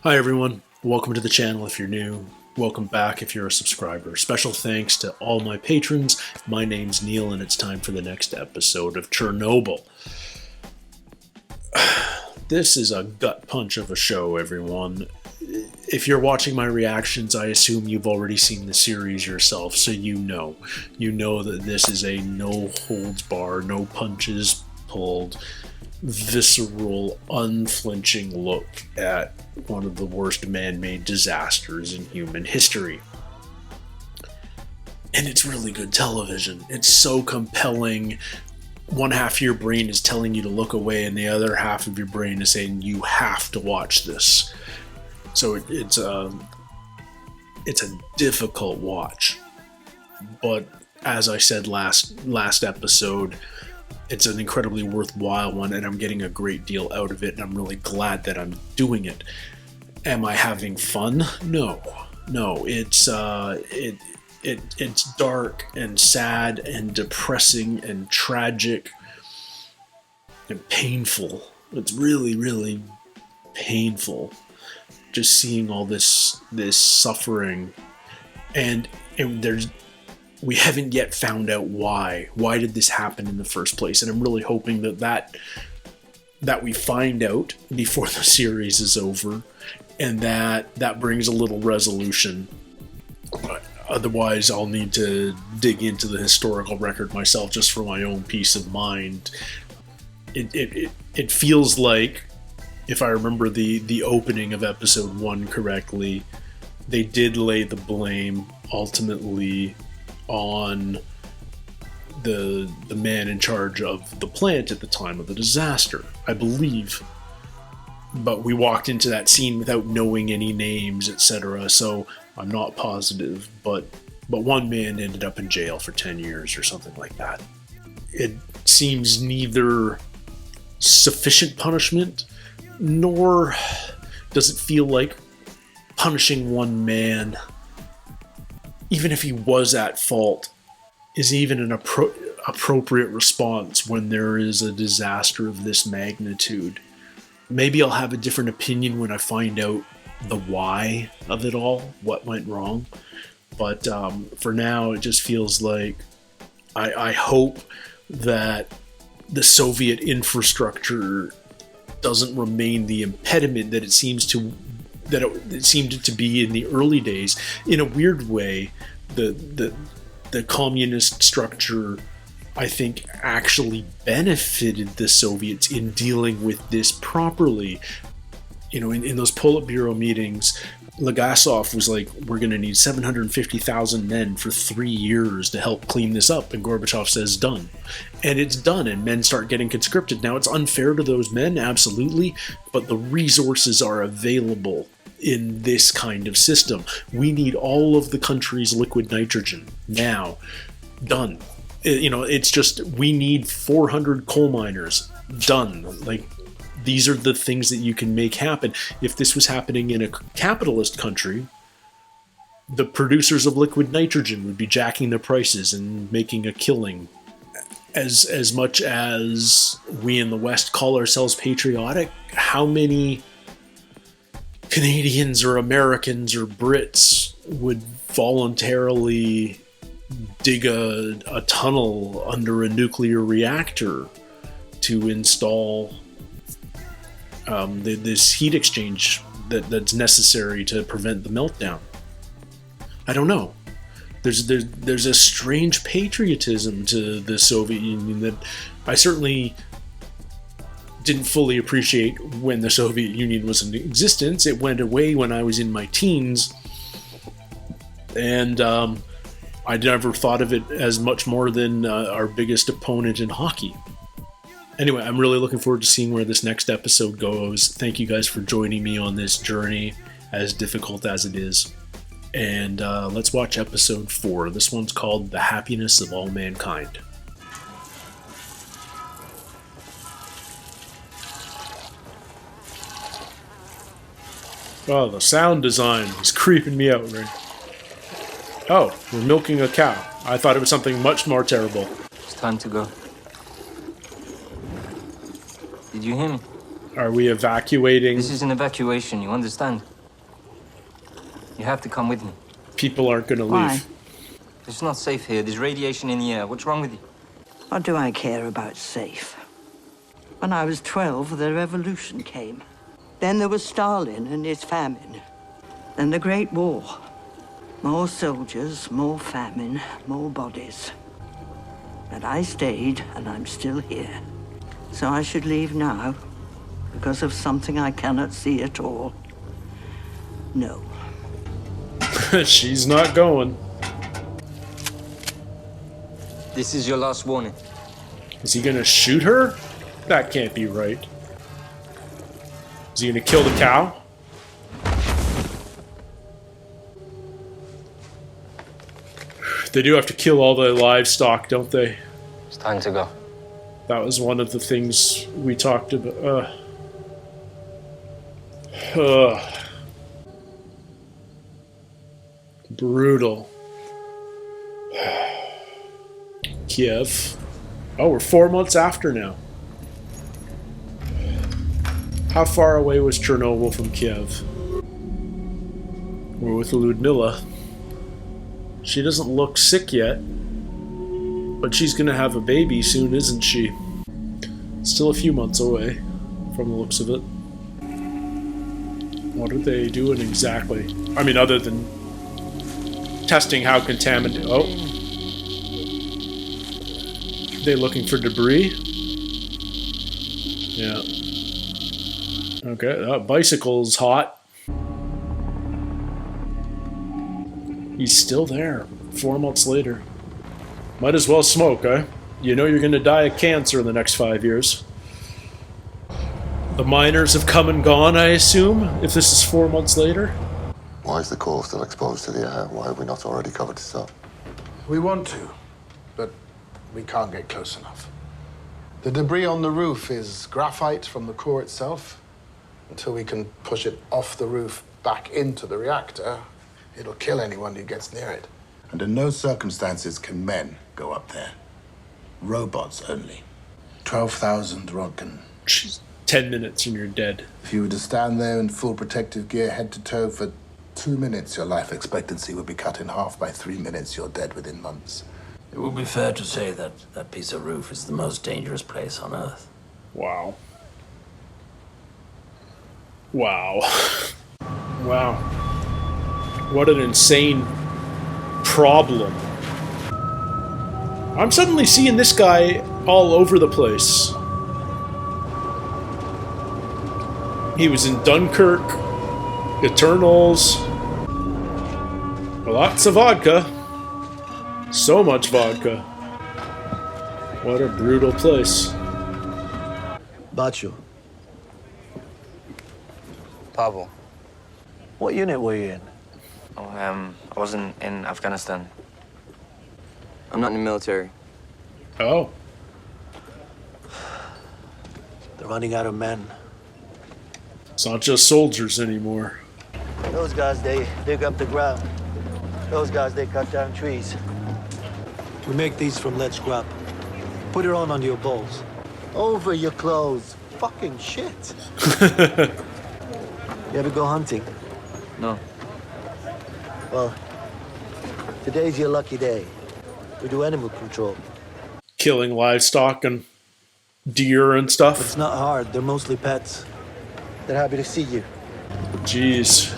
Hi everyone, welcome to the channel if you're new. Welcome back if you're a subscriber. Special thanks to all my patrons. My name's Neil and it's time for the next episode of Chernobyl. This is a gut punch of a show, everyone. If you're watching my reactions, I assume you've already seen the series yourself, so you know. You know that this is a no holds barred, no punches pulled, visceral, unflinching look at one of the worst man-made disasters in human history. And it's really good television. It's so compelling. One half of your brain is telling you to look away, and the other half of your brain is saying you have to watch this. So it's a difficult watch. But as I said last episode, it's an incredibly worthwhile one, and I'm getting a great deal out of it, and I'm really glad that I'm doing it. Am I having fun? No. It's dark and sad and depressing and tragic and painful. It's really, really painful just seeing all this suffering, and we haven't yet found out why. Why did this happen in the first place? And I'm really hoping that we find out before the series is over, and that brings a little resolution. Otherwise, I'll need to dig into the historical record myself just for my own peace of mind. It feels like, if I remember the opening of episode 1 correctly, they did lay the blame ultimately on the man in charge of the plant at the time of the disaster, I believe. But we walked into that scene without knowing any names, etc., so I'm not positive. But one man ended up in jail for 10 years or something like that. It seems neither sufficient punishment, nor does it feel like punishing one man, even if he was at fault, is even an appropriate response when there is a disaster of this magnitude. Maybe I'll have a different opinion when I find out the why of it all, what went wrong. But for now, it just feels like I hope that the Soviet infrastructure doesn't remain the impediment that it seemed to be in the early days. In a weird way, the communist structure, I think, actually benefited the Soviets in dealing with this properly. You know, in those Politburo meetings, Legasov was like, we're going to need 750,000 men for 3 years to help clean this up. And Gorbachev says, done. And it's done, and men start getting conscripted. Now, it's unfair to those men, absolutely, but the resources are available in this kind of system. We need all of the country's liquid nitrogen now. Done. It's just, we need 400 coal miners. Done. Like, these are the things that you can make happen. If this was happening in a capitalist country, the producers of liquid nitrogen would be jacking their prices and making a killing. As much as we in the West call ourselves patriotic, how many Canadians or Americans or Brits would voluntarily dig a tunnel under a nuclear reactor to install this heat exchange that's necessary to prevent the meltdown? I don't know. There's a strange patriotism to the Soviet Union that I certainly didn't fully appreciate when the Soviet Union was in existence. It went away when I was in my teens, and I never thought of it as much more than our biggest opponent in hockey. Anyway, I'm really looking forward to seeing where this next episode goes. Thank you guys for joining me on this journey, as difficult as it is. And let's watch episode 4. This one's called The Happiness of All Mankind. Oh, the sound design is creeping me out, right? Oh, we're milking a cow. I thought it was something much more terrible. It's time to go. Did you hear me? Are we evacuating? This is an evacuation, you understand? You have to come with me. People aren't going to Why? leave. It's not safe here. There's radiation in the air. What's wrong with you? What do I care about safe? When I was 12, the revolution came. Then there was Stalin and his famine. Then the Great War. More soldiers, more famine, more bodies. But I stayed, and I'm still here. So I should leave now, because of something I cannot see at all. No. She's not going. This is your last warning. Is he going to shoot her? That can't be right. Is he going to kill the cow? They do have to kill all the livestock, don't they? It's time to go. That was one of the things we talked about. Brutal. Kiev. Oh, we're 4 months after now. How far away was Chernobyl from Kiev? We're with Ludmilla. She doesn't look sick yet, but she's gonna have a baby soon, isn't she? Still a few months away, from the looks of it. What are they doing exactly? I mean, other than testing how contaminated... Oh. They looking for debris? Yeah. Okay, that bicycle's hot. He's still there, 4 months later. Might as well smoke, eh? You know you're gonna die of cancer in the next 5 years. The miners have come and gone, I assume, if this is 4 months later? Why is the core still exposed to the air? Why have we not already covered this up? We want to, but we can't get close enough. The debris on the roof is graphite from the core itself. Until we can push it off the roof back into the reactor, it'll kill anyone who gets near it. Under no circumstances can men go up there. Robots only. 12,000 Rodkin. Jeez, 10 minutes and you're dead. If you were to stand there in full protective gear, head to toe, for 2 minutes, your life expectancy would be cut in half. By 3 minutes, you're dead within months. It would be fair to say that that piece of roof is the most dangerous place on Earth. Wow. Wow. Wow. What an insane problem. I'm suddenly seeing this guy all over the place. He was in Dunkirk, Eternals, lots of vodka. So much vodka. What a brutal place. Bacho, Pablo. what unit were you in? Oh, I wasn't in Afghanistan. I'm not in the military. Oh. They're running out of men. It's not just soldiers anymore. Those guys, they dig up the ground. Those guys, they cut down trees. We make these from lead scrap. Put it on under your balls. Over your clothes. Fucking shit. You ever go hunting? No. Well, today's your lucky day. We do animal control. Killing livestock and deer and stuff. It's not hard. They're mostly pets. They're happy to see you. Jeez.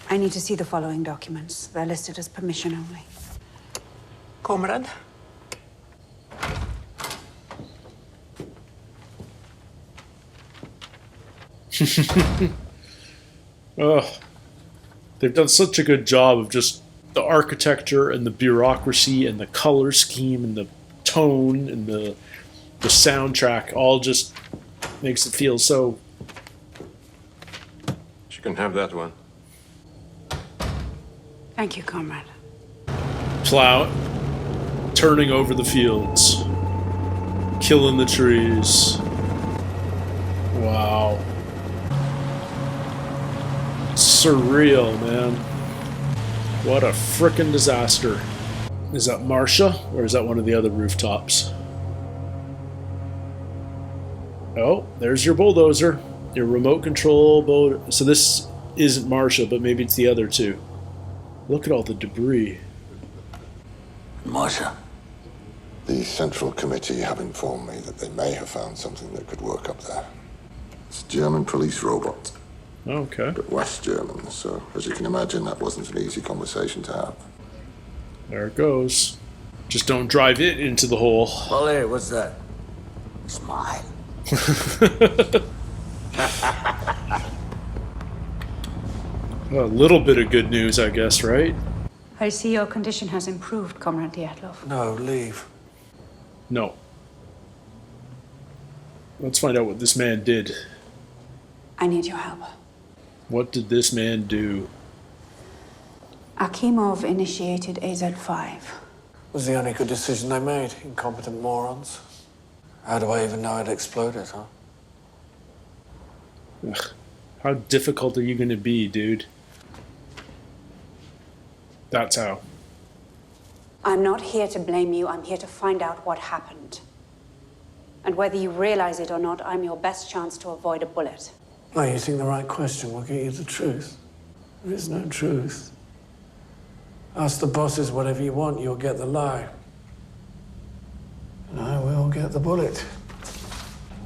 I need to see the following documents. They're listed as permission only. Comrade? Ugh. They've done such a good job of just the architecture and the bureaucracy and the color scheme and the tone and the soundtrack all just makes it feel so... She can have that one. Thank you, comrade. Plow, turning over the fields, killing the trees. Wow. Surreal, man. What a frickin' disaster. Is that Marcia, or is that one of the other rooftops? Oh, there's your bulldozer. Your remote control boat. So this isn't Marcia, but maybe it's the other two. Look at all the debris. Marcia. The Central Committee have informed me that they may have found something that could work up there. It's a German police robot, Okay. but West German, so as you can imagine, that wasn't an easy conversation to have. There it goes. Just don't drive it into the hole. Ollie, what's that? Smile. A little bit of good news, I guess, right? I see your condition has improved, Comrade Dyatlov. No, leave. No. Let's find out what this man did. I need your help. What did this man do? Akimov initiated AZ-5. Was the only good decision they made, incompetent morons. How do I even know it exploded, huh? Ugh. How difficult are you going to be, dude? That's how. I'm not here to blame you. I'm here to find out what happened. And whether you realize it or not, I'm your best chance to avoid a bullet. No, you think the right question will get you the truth. There is no truth. Ask the bosses whatever you want, you'll get the lie. And I will get the bullet.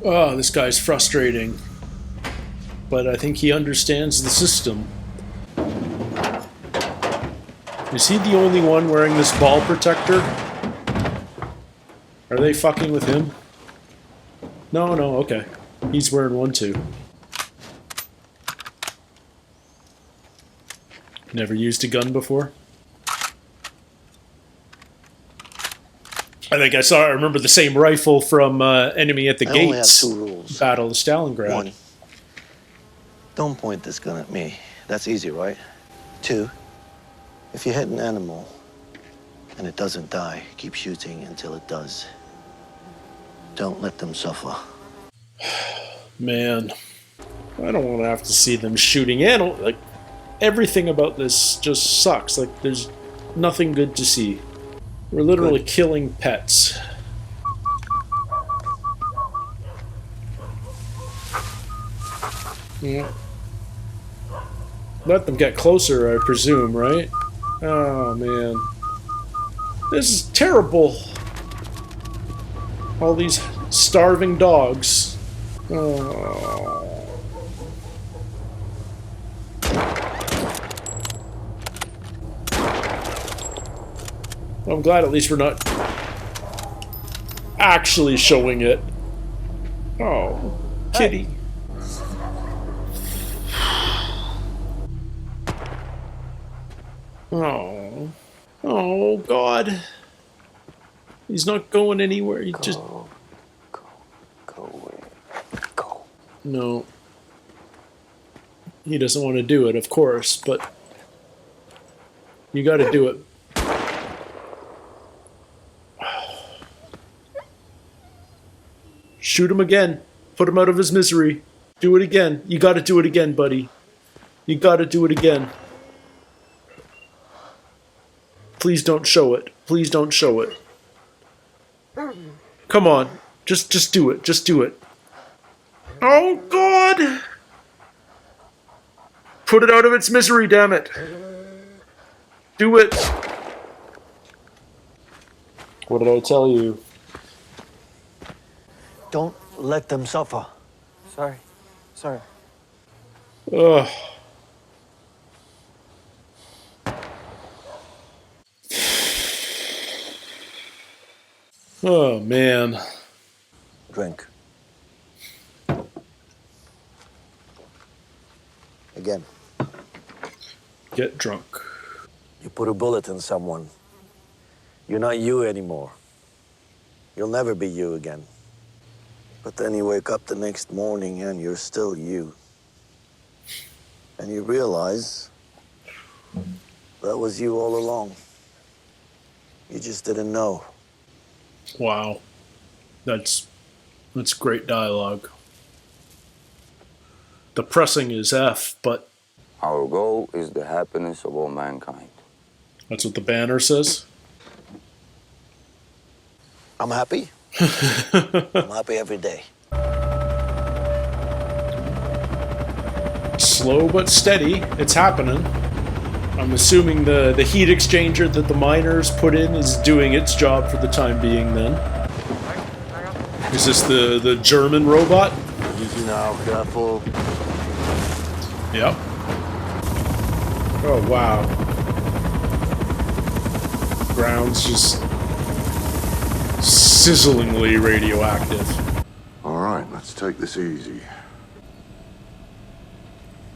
Oh, this guy's frustrating. But I think he understands the system. Is he the only one wearing this ball protector? Are they fucking with him? No, okay. He's wearing one too. Never used a gun before? I think I remember the same rifle from Enemy at the I only have Gates. 2 rules. Battle of Stalingrad. 1, don't point this gun at me. That's easy, right? 2, if you hit an animal and it doesn't die, keep shooting until it does. Don't let them suffer. Man, I don't want to have to see them shooting animals. Like, everything about this just sucks. Like, there's nothing good to see. We're literally killing pets. Yeah. Let them get closer, I presume, right? Oh, man. This is terrible. All these starving dogs. Oh. I'm glad at least we're not actually showing it. Oh, kitty. Oh. Oh, God. He's not going anywhere. He just... Go away. Go. No. He doesn't want to do it, of course, but... You gotta do it. Shoot him again. Put him out of his misery. Do it again. You gotta do it again, buddy. You gotta do it again. Please don't show it. Please don't show it. Come on. Just do it. Just do it. Oh, God! Put it out of its misery, damn it. Do it. What did I tell you? Don't let them suffer. Sorry. Ugh. Oh, man. Drink. Again. Get drunk. You put a bullet in someone. You're not you anymore. You'll never be you again. But then you wake up the next morning and you're still you. And you realize that was you all along. You just didn't know. Wow. That's great dialogue. Depressing as F, but... Our goal is the happiness of all mankind. That's what the banner says? I'm happy. I'm happy every day. Slow but steady. It's happening. I'm assuming the heat exchanger that the miners put in is doing its job for the time being then. Is this the German robot? Easy now, careful. Yep. Oh, wow. Ground's just sizzlingly radioactive. All right, let's take this easy.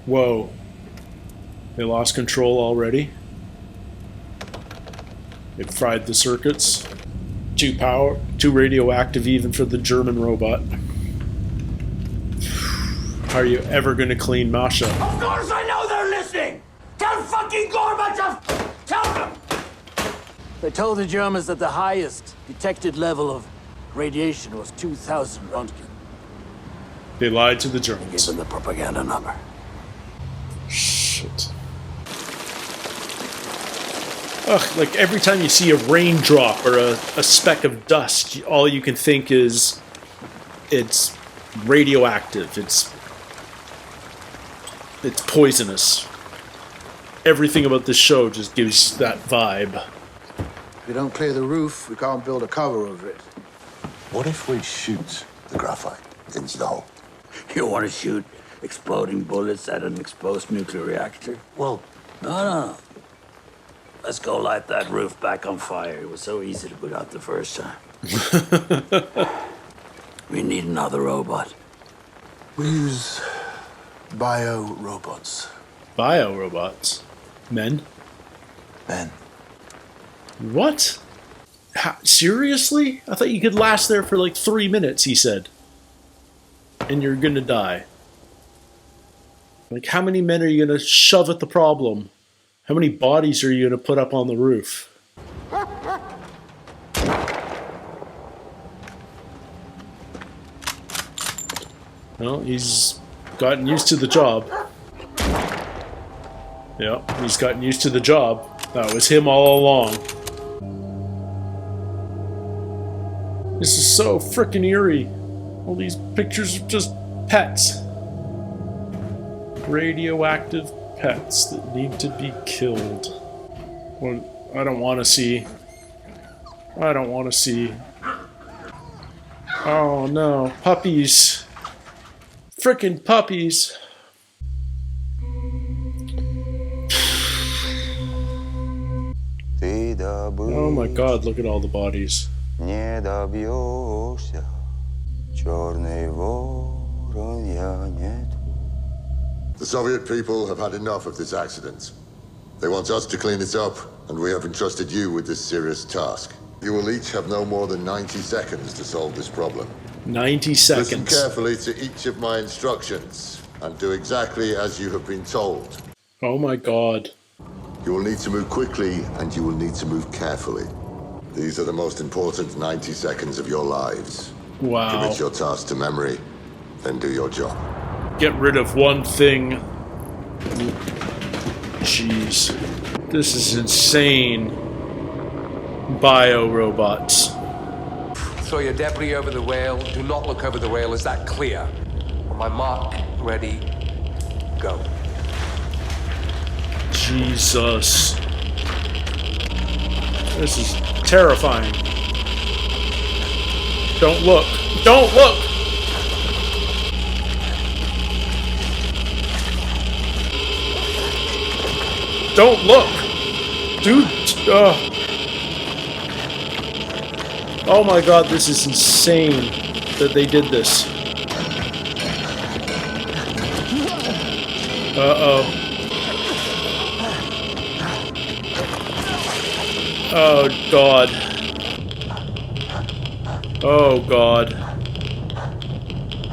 Whoa. They lost control already. They fried the circuits. Too radioactive even for the German robot. How are you ever gonna clean Masha? Of course I know they're listening! Tell fucking Gorbachev! Tell them! They told the Germans that the highest detected level of radiation was 2,000 Röntgen. They lied to the Give Germans. them the propaganda number. Shit. Ugh, like every time you see a raindrop or a speck of dust, all you can think is it's radioactive. It's poisonous. Everything about this show just gives that vibe. If we don't clear the roof, we can't build a cover over it. What if we shoot the graphite into the hole? You want to shoot exploding bullets at an exposed nuclear reactor? Well, No. Let's go light that roof back on fire. It was so easy to put out the first time. We need another robot. We use bio-robots. Bio-robots. Men? Men. What? Seriously? I thought you could last there for like 3 minutes, he said. And you're gonna die. Like, how many men are you gonna shove at the problem? How many bodies are you gonna put up on the roof? Well, he's gotten used to the job. Yep, he's gotten used to the job. That was him all along. This is so frickin' eerie. All these pictures are just pets. Radioactive pets that need to be killed. Well, I don't want to see. I don't want to see. Oh no, puppies. Frickin' puppies. Oh my god, look at all the bodies. Не добьешься, черный ворон я нет. The Soviet people have had enough of this accident. They want us to clean it up, and we have entrusted you with this serious task. You will each have no more than 90 seconds to solve this problem. 90 seconds. Listen carefully to each of my instructions, and do exactly as you have been told. Oh my god. You will need to move quickly, and you will need to move carefully. These are the most important 90 seconds of your lives. Wow. Commit your task to memory, then do your job. Get rid of one thing. Jeez. This is insane. Bio-robots. Throw your debris over the rail. Do not look over the rail. Is that clear? On my mark, ready, go. Jesus. This is terrifying. Don't look. Don't look! Don't look! Dude, oh my god, this is insane that they did this. Uh-oh. Oh god. Oh god.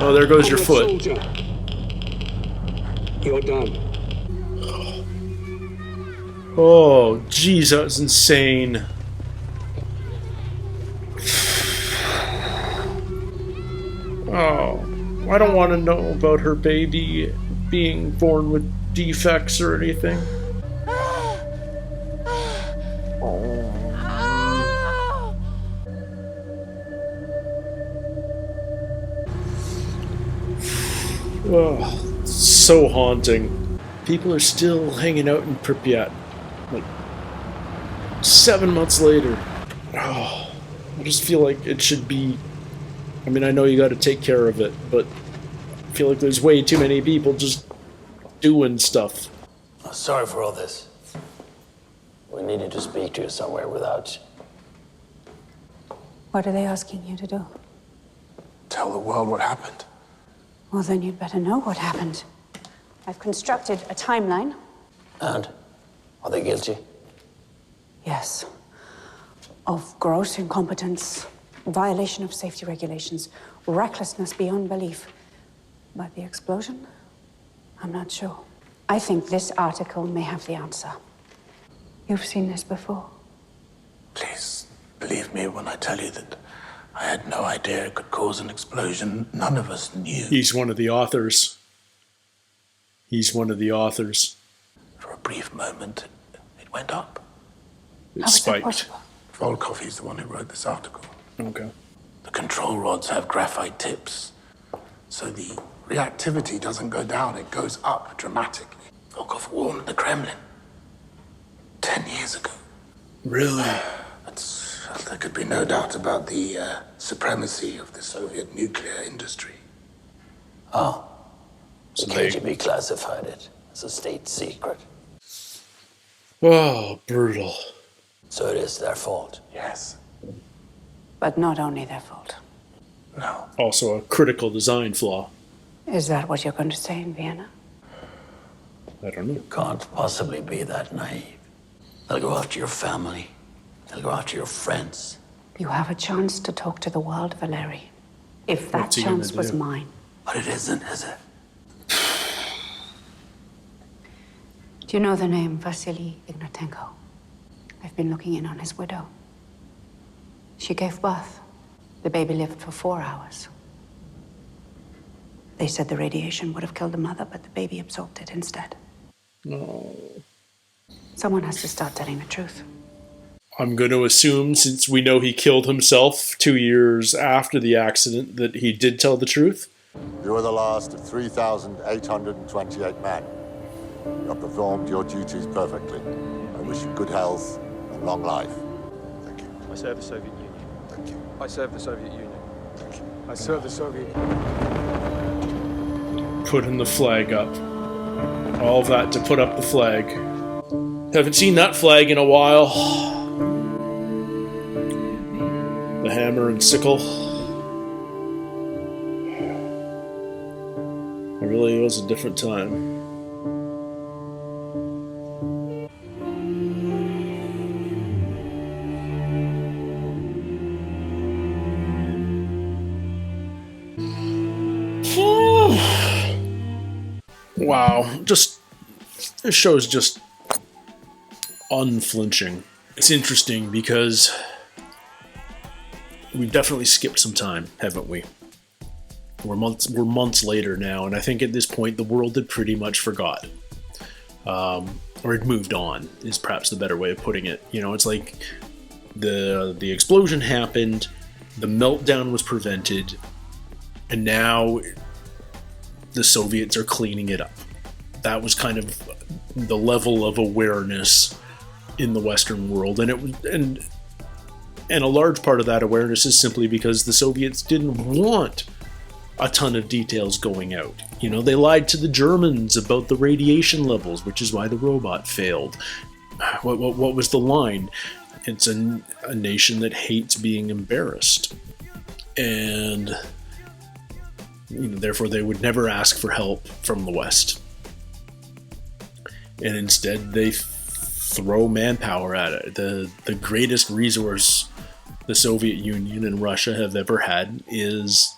Oh, there goes your foot. Soldier. You're done. Oh, jeez, that was insane. Oh, I don't want to know about her baby being born with defects or anything. Oh, so haunting. People are still hanging out in Pripyat, like 7 months later. Oh, I just feel like it should be. I mean, I know you got to take care of it, but I feel like there's way too many people just doing stuff. Sorry for all this. We needed to speak to you somewhere without you. What are they asking you to do? Tell the world what happened. Well, then you'd better know what happened. I've constructed a timeline. And? Are they guilty? Yes. Of gross incompetence, violation of safety regulations, recklessness beyond belief. But the explosion? I'm not sure. I think this article may have the answer. You've seen this before. Please, believe me when I tell you that I had no idea it could cause an explosion. None of us knew. He's one of the authors. He's one of the authors. For a brief moment, it went up. It spiked. Volkov, he's the one who wrote this article. Okay. The control rods have graphite tips, so the reactivity doesn't go down, it goes up dramatically. Volkov warned the Kremlin 10 years ago. Really? There could be no doubt about the supremacy of the Soviet nuclear industry. Oh. So the KGB classified it as a state secret. Oh, brutal. So it is their fault. Yes. But not only their fault. No. Also a critical design flaw. Is that what you're going to say in Vienna? I don't know. You can't possibly be that naive. They'll go after your family. They'll go after your friends. You have a chance to talk to the world, Valery. If that What's he chance gonna was do? mine. But it isn't, is it? Do you know the name Vasily Ignatenko? I've been looking in on his widow. She gave birth. The baby lived for 4 hours. They said the radiation would have killed the mother, but the baby absorbed it instead. No. Someone has to start telling the truth. I'm going to assume, since we know he killed himself 2 years after the accident, that he did tell the truth. You are the last of 3,828 men. You have performed your duties perfectly. I wish you good health and long life. Thank you. I serve the Soviet Union. Thank you. I serve the Soviet Union. Thank you. I serve the Soviet Putting the flag up. All of that to put up the flag. Haven't seen that flag in a while. The hammer and sickle. It really was a different time. Wow, this show's just unflinching. It's interesting because we've definitely skipped some time, haven't we? We're months later now, and I think at this point the world had pretty much forgot. Or had moved on, is perhaps the better way of putting it. You know, it's like the explosion happened, the meltdown was prevented, and now the Soviets are cleaning it up. That was kind of the level of awareness in the Western world, and it was, and a large part of that awareness is simply because the Soviets didn't want a ton of details going out. You know, they lied to the Germans about the radiation levels, which is why the robot failed. What was the line? It's a nation that hates being embarrassed, and you know, therefore they would never ask for help from the West. And instead they throw manpower at it. The greatest resource the Soviet Union and Russia have ever had is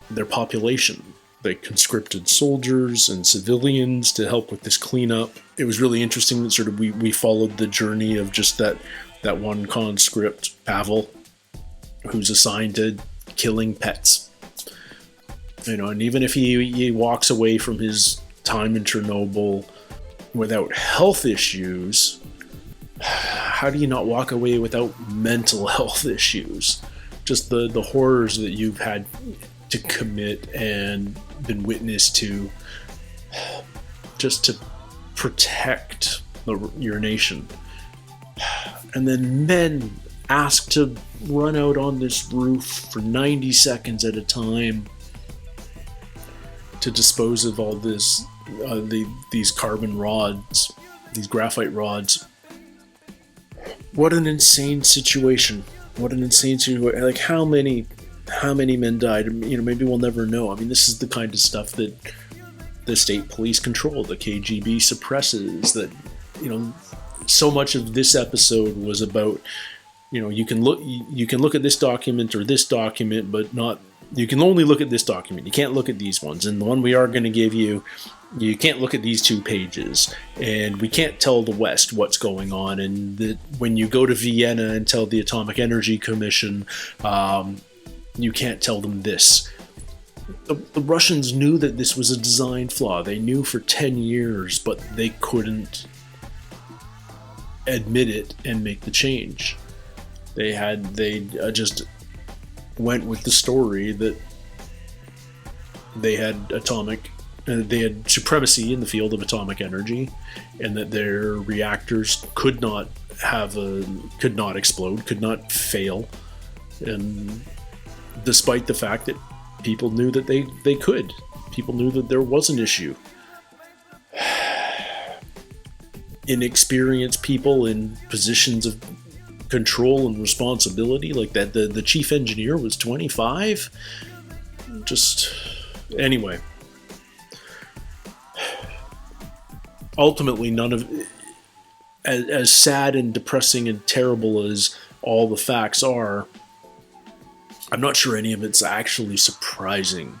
their population. They conscripted soldiers and civilians to help with this cleanup. It was really interesting that sort of we followed the journey of just that one conscript, Pavel, who's assigned to killing pets. You know, and even if he walks away from his time in Chernobyl without health issues, how do you not walk away without mental health issues? Just the horrors that you've had to commit and been witness to. just to protect your nation. And then men asked to run out on this roof for 90 seconds at a time to dispose of all this, these carbon rods, these graphite rods. What an insane situation. What an insane situation. Like, how many men died? You know, maybe we'll never know. I mean, this is the kind of stuff that the state police control, the KGB suppresses, that, you know, so much of this episode was about, you know, you can look at this document or this document, but not, you can only look at this document. You can't look at these ones. And the one we are going to give you, you can't look at these 2 pages. And we can't tell the West what's going on. And that when you go to Vienna and tell the Atomic Energy Commission, you can't tell them this. The Russians knew that this was a design flaw. They knew for 10 years, but they couldn't admit it and make the change. They just went with the story that they had supremacy in the field of atomic energy, and that their reactors could not explode, could not fail, and despite the fact that people knew that they could, people knew that there was an issue. Inexperienced people in positions of control and responsibility like that. The chief engineer was 25. Just anyway. Ultimately, none of, as sad and depressing and terrible as all the facts are, I'm not sure any of it's actually surprising.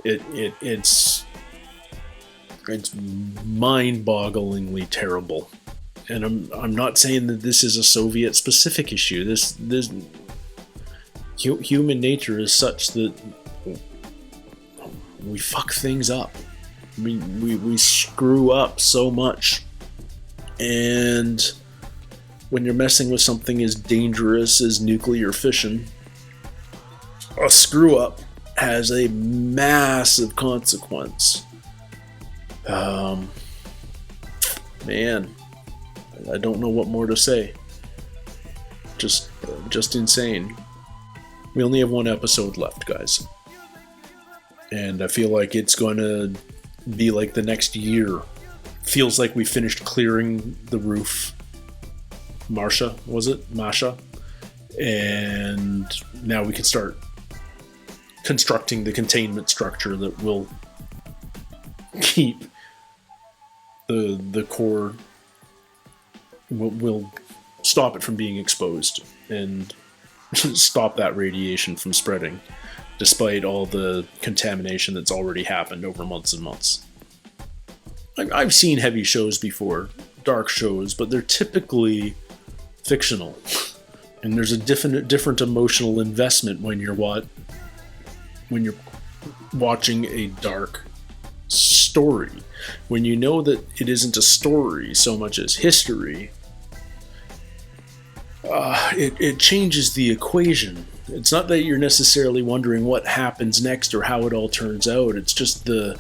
It's mind-bogglingly terrible. And I'm not saying that this is a Soviet-specific issue. This human nature is such that we fuck things up. We screw up so much. And when you're messing with something as dangerous as nuclear fission, a screw up has a massive consequence. Man, I don't know what more to say. Just insane. We only have 1 episode left, guys. And I feel like it's going to be like the next year. Feels like we finished clearing the roof. Masha. And now we can start constructing the containment structure that will keep the core, will stop it from being exposed and stop that radiation from spreading, despite all the contamination that's already happened over months and months. I've seen heavy shows before, dark shows, but they're typically fictional. And there's a different emotional investment when you're watching a dark story. When you know that it isn't a story so much as history, it changes the equation. It's not that you're necessarily wondering what happens next or how it all turns out. It's just the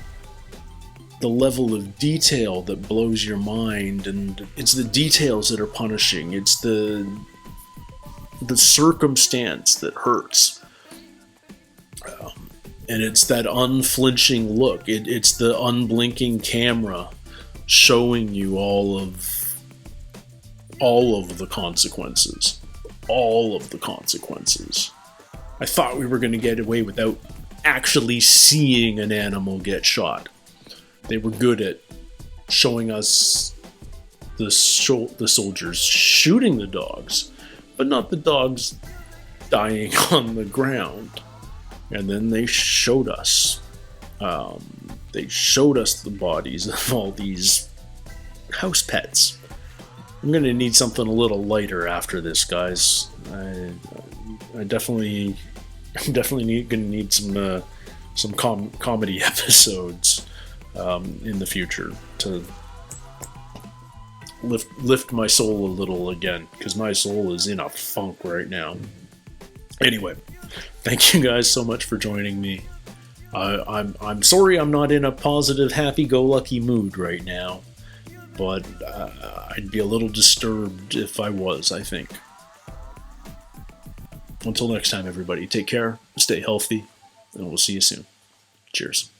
level of detail that blows your mind, and it's the details that are punishing. It's the circumstance that hurts. And it's that unflinching look. It's the unblinking camera showing you all of the consequences. All of the consequences. I thought we were going to get away without actually seeing an animal get shot. They were good at showing us the soldiers shooting the dogs, but not the dogs dying on the ground. And then they showed us. They showed us the bodies of all these house pets. I'm gonna need something a little lighter after this, guys. I'm definitely gonna need some comedy episodes in the future to lift my soul a little again, because my soul is in a funk right now. Anyway, thank you guys so much for joining me. I'm sorry I'm not in a positive, happy-go-lucky mood right now, but I'd be a little disturbed if I was, I think. Until next time, everybody, take care, stay healthy, and we'll see you soon. Cheers.